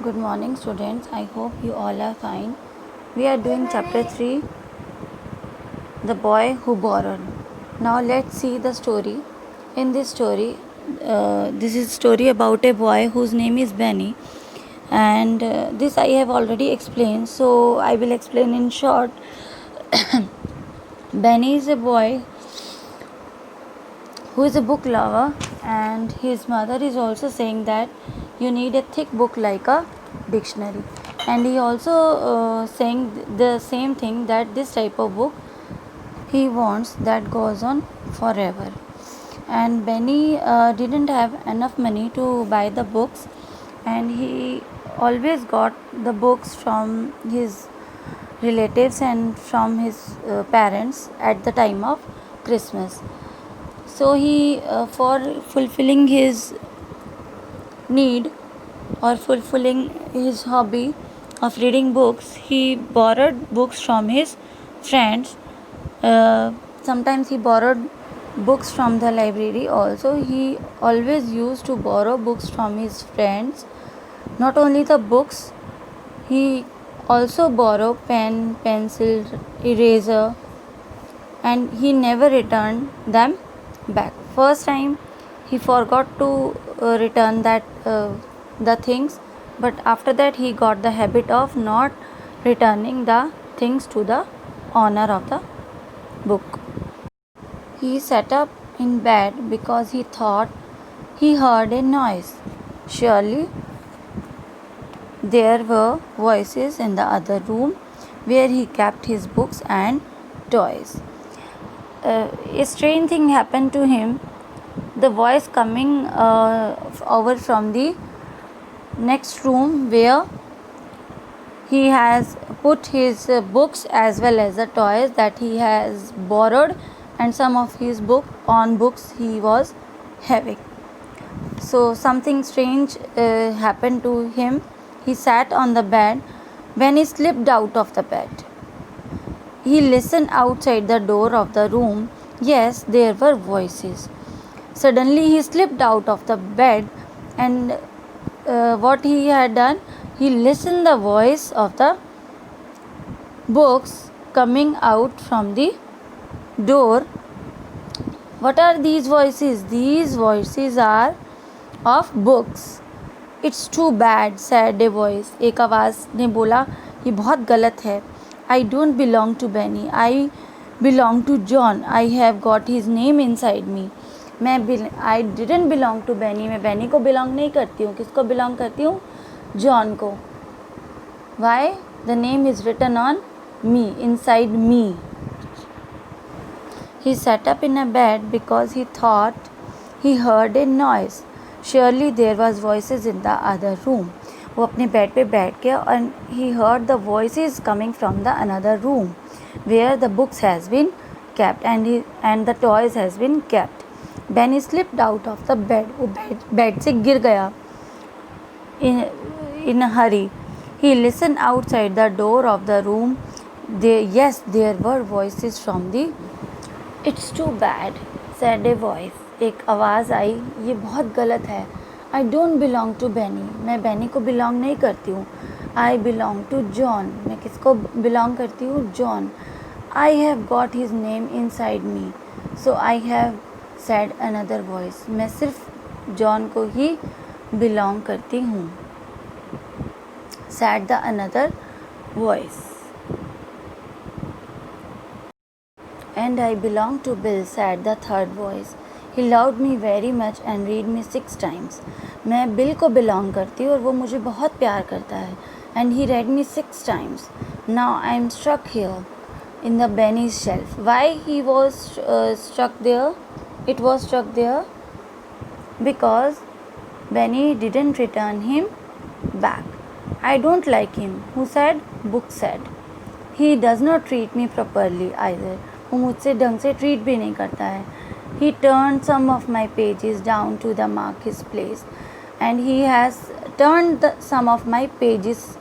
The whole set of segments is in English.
Good morning, students. I hope you all are fine. We are doing chapter 3, The Boy Who Borrowed. Now let's see the story. In this story, this is a story about a boy whose name is Benny, and this I have already explained, so I will explain in short. Benny is a boy who is a book lover, and his mother is also saying that you need a thick book like a dictionary, and he also saying the same thing, that this type of book he wants that goes on forever. And Benny didn't have enough money to buy the books, and he always got the books from his relatives and from his parents at the time of Christmas. So he, for fulfilling his need or fulfilling his hobby of reading books, he borrowed books from his friends. Sometimes he borrowed books from the library also. He always used to borrow books from his friends. Not only the books, he also borrowed pen, pencil, eraser, and he never returned them back. First time he forgot to return the things, but after that he got the habit of not returning the things to the owner of the book. He sat up in bed because he thought he heard a noise. Surely there were voices in the other room where he kept his books and toys. A strange thing happened to him. The voice coming over from the next room where he has put his books as well as the toys that he has borrowed, and some of his books he was having. So something strange happened to him. He sat on the bed when he slipped out of the bed. He listened outside the door of the room. Yes, there were voices. Suddenly he slipped out of the bed, and what he had done, he listened the voice of the books coming out from the door. What are these voices? These voices are of books. It's too bad, said a voice. एक आवाज़ ने बोला, ये बहुत गलत है. I don't belong to Benny. I belong to John. I have got his name inside me. I didn't belong to Benny. मैं Benny को belong नहीं करती हूँ. किसको belong करती हूँ? John को. Why? The name is written on me, inside me. He sat up in a bed because he thought he heard a noise. Surely there was voices in the other room. वो अपने bed पे बैठ गया, and he heard the voices coming from the another room where the books has been kept and the toys has been kept. Benny slipped out of the bed. वो bed से गिर गया in a hurry. He listened outside the door of the room. There were voices from the. It's too bad, said a voice. एक आवाज़ आई, ये बहुत गलत है. I don't belong to Benny. मैं Benny को belong नहीं करती हूँ. I belong to John. मैं किसको belong करती हूँ? John. I have got his name inside me. So I have, said another voice. मैं सिर्फ John को ही belong करती हूँ, said the another voice. And I belong to Bill, said the third voice. He loved me very much and read me 6 times. मैं bill को belong करती हूँ और वो मुझे बहुत प्यार करता है. And he read me 6 times. Now I am stuck here in the Benny's shelf. Why he was stuck there? It was stuck there because Benny didn't return him back. I don't like him. Who said? Book said. He does not treat me properly either. वो मुझसे ढंग से treat भी नहीं करता है. He turned some of my pages down to the mark his place, and he has turned some of my pages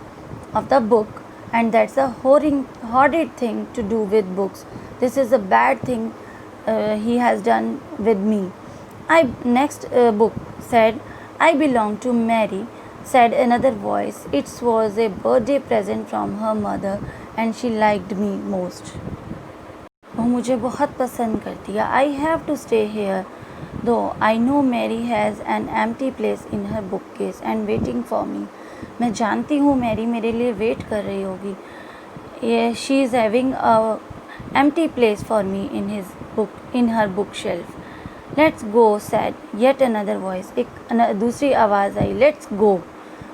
of the book, and that's a horrid thing to do with books. This is a bad thing he has done with me. Next book said, I belong to Mary. said another voice. It was a birthday present from her mother and she liked me most. वो मुझे बहुत पसंद करती है. I have to stay here, though I know Mary has an empty place in her bookcase and waiting for me. मैं जानती हूँ Mary मेरे लिए वेट कर रही होगी. She is having a empty place for me in her bookshelf. Let's go, said yet another voice. एक दूसरी आवाज़ आई. Let's go.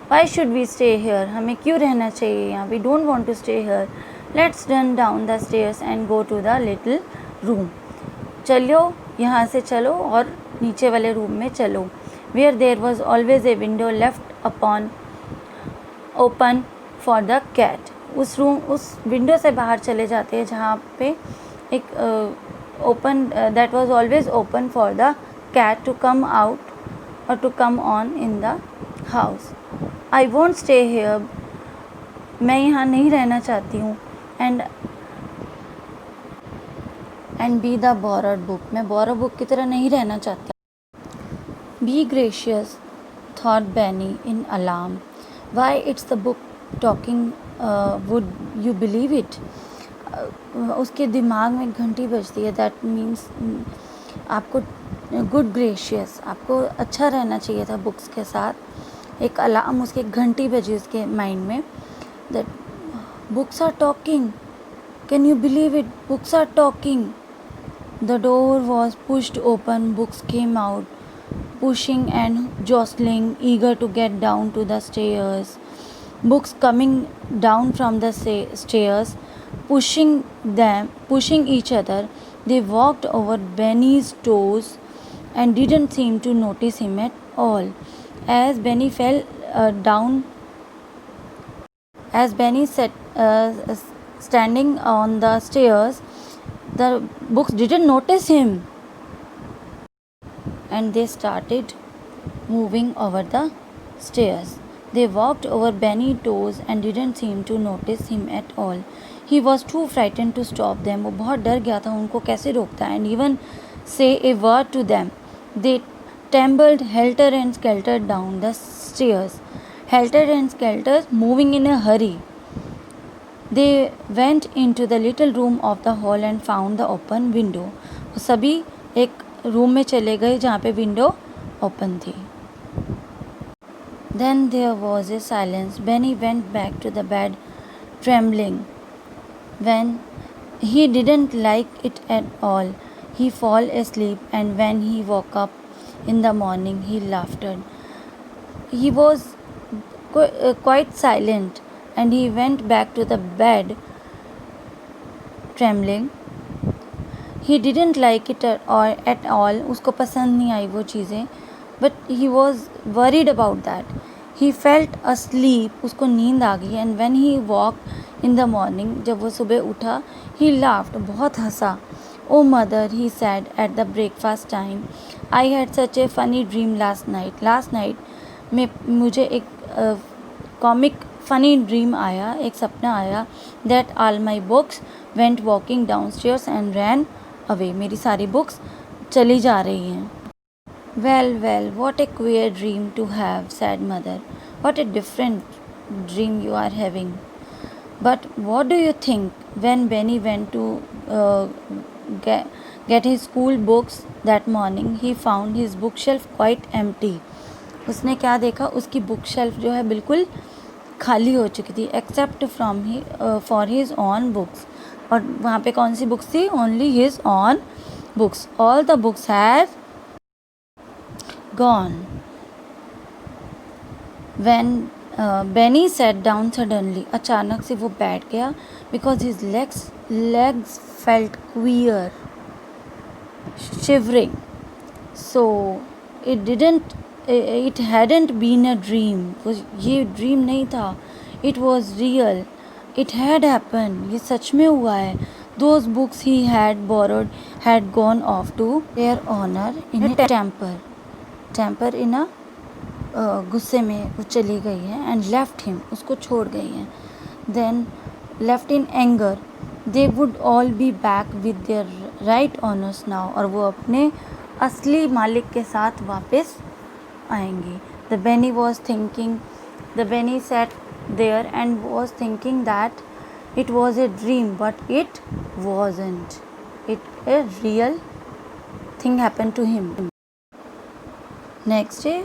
Why should we stay here? हमें क्यों रहना चाहिए यहाँ? We don't want to stay here. Let's run down the stairs and go to the little room. चलो यहाँ से चलो और नीचे वाले रूम में चलो. Where there was always a window left open for the cat. उस विंडो से बाहर चले जाते हैं जहाँ पे एक that was always open for the cat to come out or to come on in the house. I won't stay here. मैं यहाँ नहीं रहना चाहती हूँ. And be the borrowed book. मैं borrow book की तरह नहीं रहना चाहती. Be gracious, thought Benny in alarm. Why, it's the book talking. Would you believe it? उसके दिमाग में घंटी बजती है. दैट मीन्स आपको गुड ग्रेशियस, आपको अच्छा रहना चाहिए था बुक्स के साथ. एक अलार्म, उसकी घंटी बजी उसके माइंड में. That books are talking. Can you believe it? Books are talking. The door was pushed open. Books came out, pushing and jostling, eager to get down to the stairs. Books coming down from the stairs, pushing each other. They walked over Benny's toes and didn't seem to notice him at all. As Benny fell down, as Benny sat standing on the stairs, the books didn't notice him, and they started moving over the stairs. They walked over Benny's toes and didn't seem to notice him at all. He was too frightened to stop them. वो बहुत डर गया था, उनको कैसे रोकता. And even say a word to them. They tumbled helter and skelter down the stairs. Helter and skelter, moving in a hurry. They went into the little room of the hall and found the open window. वो सभी एक room में चले गए जहाँ पे window open थी. Then there was a silence. Benny went back to the bed, trembling. When he didn't like it at all, he fell asleep, and when he woke up in the morning, he laughed. He was quite silent, and he went back to the bed, trembling. He didn't like it at all. उसको पसंद नहीं आई वो चीज़ें. But he was worried about that. He felt asleep. उसको नींद आ गई. And when he woke in the morning, जब वो सुबह उठा, he laughed. बहुत हंसा. Oh mother, he said at the breakfast time, I had such a funny dream last night. Last night में मुझे एक comic funny dream आया, एक सपना आया. That all my books went walking downstairs and ran away. मेरी सारी books चली जा रही हैं. Well, what a queer dream to have, said mother. What a different dream you are having. But what do you think? When Benny went to get his school books that morning, he found his bookshelf quite empty. उसने क्या देखा? उसकी bookshelf जो है बिल्कुल खाली हो चुकी थी, except for his own books. और वहाँ पे कौन सी books थी? Only his own books. All the books had gone. When Benny sat down suddenly, अचानक से वो बैठ गया. Because his legs felt queer, shivering. So it hadn't been a dream. ये dream नहीं था. It was real. It had happened. ये सच में हुआ है. Those books he had borrowed had gone off to their owner in a temper in a गुस्से में वो चली गई है. And left him, उसको छोड़ गई है. Then left in anger. They would all be back with their right owners now. और वो अपने असली मालिक के साथ वापस आएंगी. The Benny was thinking The Benny sat there and was thinking that it was a dream, but it wasn't. A real thing happened to him. Next day,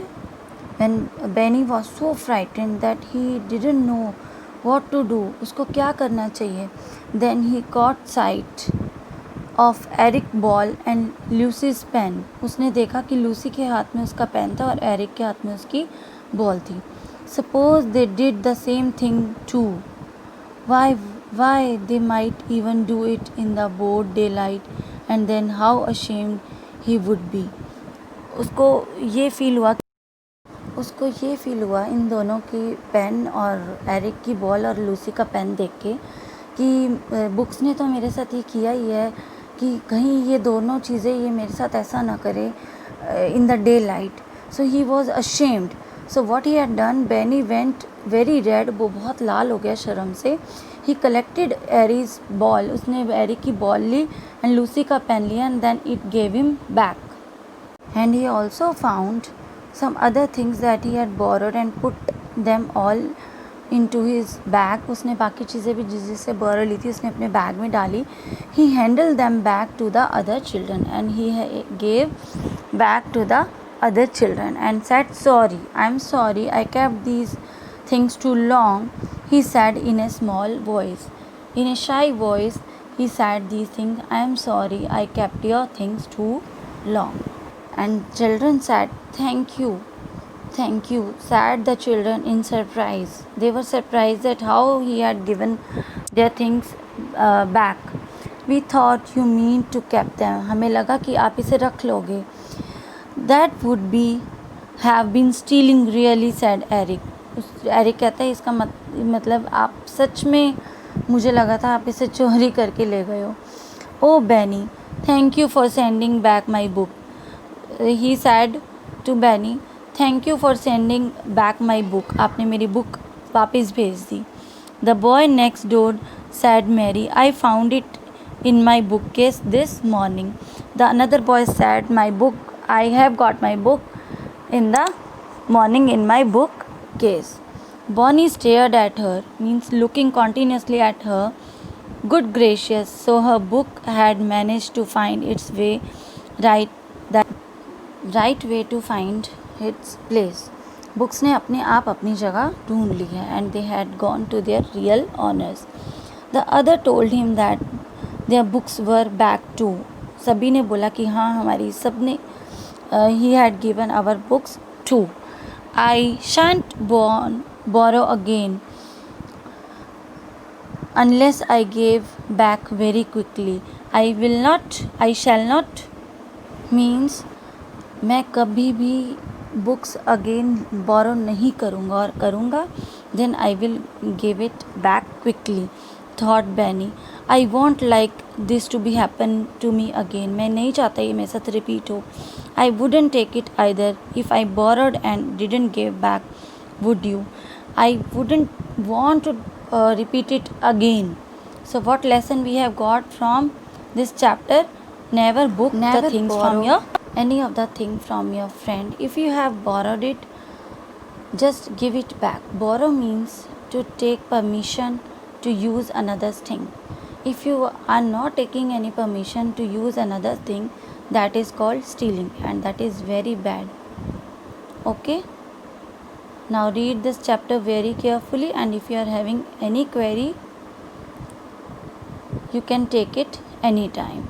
when Benny was so frightened that he didn't know what to do, उसको क्या करना चाहिए, then he caught sight of Eric ball and Lucy's pen. उसने देखा कि Lucy के हाथ में उसका पेन था और एरिक के हाथ में उसकी बॉल थी. Suppose they did the same thing too. Why they might even do it in the broad daylight, and then how ashamed he would be. उसको ये फील हुआ इन दोनों की पेन और एरिक की बॉल और लूसी का पेन देख के कि बुक्स ने तो मेरे साथ ये किया ही है, कि कहीं ये दोनों चीज़ें ये मेरे साथ ऐसा ना करे in the daylight. So he was ashamed. So what he had done, Benny went very red. वो बहुत लाल हो गया शर्म से. He collected Eric's ball. उसने एरिक की बॉल ली एंड लूसी का पेन लिया and then it gave him back. And he also found some other things that he had borrowed and put them all into his bag. उसने बाकी चीज़ें भी जिससे बोरो ली थी उसने अपने बैग में डाली. He handed them back to the other children and he gave back to the other children and said, sorry, I'm sorry I kept these things too long. He said in a small voice. In a shy voice he said these things, I'm sorry I kept your things too long. And children said, thank you, said the children in surprise. They were surprised at how he had given their things back. We thought you mean to keep them. हमें लगा कि आप इसे रख लोगे. That would be have been stealing really, said Eric. Eric कहता है इसका मतलब आप सच में, मुझे लगा था आप इसे चोरी करके ले गए हो. Oh Benny, thank you for sending back my book. He said to Benny, thank you for sending back my book. आपने मेरी बुक वापस भेज दी. The boy next door said, Mary, I found it in my bookcase this morning. The another boy said, I have got my book in the morning in my bookcase. Bonnie stared at her, means looking continuously at her. Good gracious, so her book had managed to find its way right way to find its place. Books ने अपने आप अपनी जगह ढूंढ ली है. And they had gone to their real owners. The other told him that their books were back to. सभी ने बोला कि हाँ हमारी सब ने ही had given our books to. I shan't borrow again unless I gave back very quickly. I shall not means मैं कभी भी बुक्स अगेन बोरो नहीं करूँगा, और करूँगा then I will give it back quickly, thought Benny. I won't like this to be happen to me again. मैं नहीं चाहता ये मेरे साथ रिपीट हो. I wouldn't take it either if I borrowed and didn't give back, would you? I wouldn't want to repeat it again. So what lesson we have got from this chapter? Never the things from your any of the thing from your friend. If you have borrowed it, just give it back. Borrow means to take permission to use another's thing. If you are not taking any permission to use another thing, that is called stealing, and that is very bad. Okay, now read this chapter very carefully, and if you are having any query, you can take it anytime.